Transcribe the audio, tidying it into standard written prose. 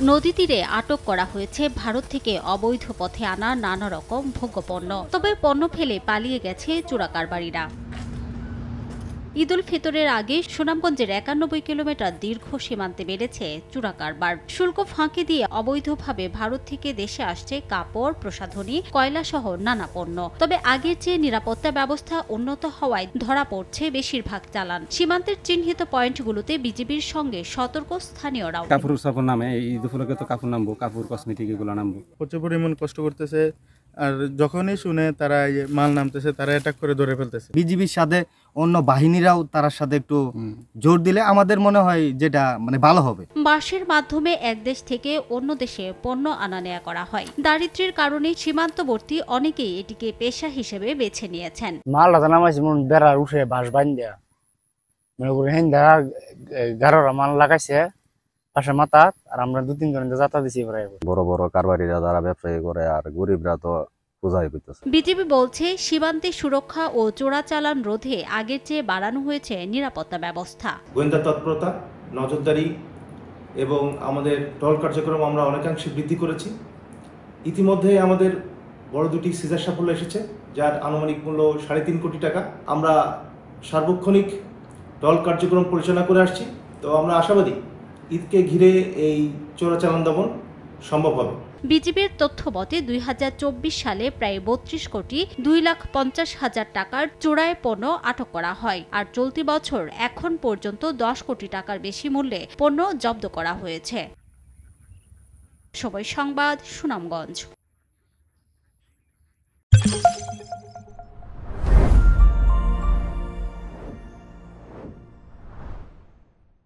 নদী তীরে আটক করা হয়েছে ভারত থেকে অবৈধ পথে আনা নানা রকম ভোগ্যপণ্য। তবে পণ্য ফেলে পালিয়ে গেছে চোরাকারবারিরা। ঈদ উল ফিতরের আগে সুনামগঞ্জের ৯১ কিলোমিটার দীর্ঘ সীমান্তে বেড়েছে চোরাকারবার। শুল্ক ফাঁকি দিয়ে অবৈধভাবে ভারত থেকে দেশে আসছে কাপড়, প্রসাধনী, কয়লা সহ নানা পণ্য। তবে আগের চেয়ে নিরাপত্তা ব্যবস্থা উন্নত হওয়ায় ধরা পড়ছে বেশিরভাগ চালান। সীমান্তের চিহ্নিত পয়েন্টগুলোতে বিজিবির সঙ্গে সতর্ক স্থানীয়রাও। কাপড় সাপড় নামে ঈদ উপলক্ষে তো কাপড় নামবো, কাপড় কসমেটিক এগুলো নামবো। প্রচুর পরিমাণ কষ্ট করতেছে, আর যখনই শুনে তারা মাল নামতেছে তারা অ্যাটাক করে ধরে ফেলতেছে। বিজিবির সাথে অন্য বাহিনীরাও তার সাথে একটু জোর দিলে আমাদের মনে হয় যেটা ভালো হবে। বাসের মাধ্যমে এক দেশ থেকে অন্য দেশে পণ্য আনা নেয়া করা হয়। দারিদ্র্যের কারণে সীমান্তবর্তী অনেকেই এটিকে পেশা হিসেবে বেছে নিয়েছেন। মালটা নামাইছি বেড়ার উঠে বাঁশ বান্ধা মনে করি হেন্দা গারোরা মাল লাগাইছে পাশে মাথা, আর আমরা ২-৩ জন যাত্রা দিছি। বড় বড় কারবারিরা যারা ব্যবসায়ী করে আর গরিবরা তো বোঝাই পেতেছে। বিজিবি বলছে সীমান্তে সুরক্ষা ও চোরাচালান রোধে আগের চেয়ে বাড়ানো হয়েছে নিরাপত্তা ব্যবস্থা। গোয়েন্দা তৎপরতা, নজরদারি এবং আমাদের টহল কার্যক্রম আমরা অনেকাংশে বৃদ্ধি করেছি। ইতিমধ্যে আমাদের বড় দুটি সিজার সাফল্য এসেছে, যার আনুমানিক মূল্য ৩.৫ কোটি টাকা। আমরা সার্বক্ষণিক টহল কার্যক্রম পরিচালনা করে আসছি। তো আমরা আশাবাদী ঈদকে ঘিরে এই চোরাচালান দমন সম্ভব হবে। বিজিবির তথ্য মতে ২০২৪ সালে প্রায় ৩২ কোটি ২,৫০,০০০ টাকার চোরাই পণ্য আটক করা হয়। আর চলতি বছর এখন পর্যন্ত ১০ কোটি টাকার বেশি মূল্যে পণ্য জব্দ করা হয়েছে। সময় সংবাদ, সুনামগঞ্জ।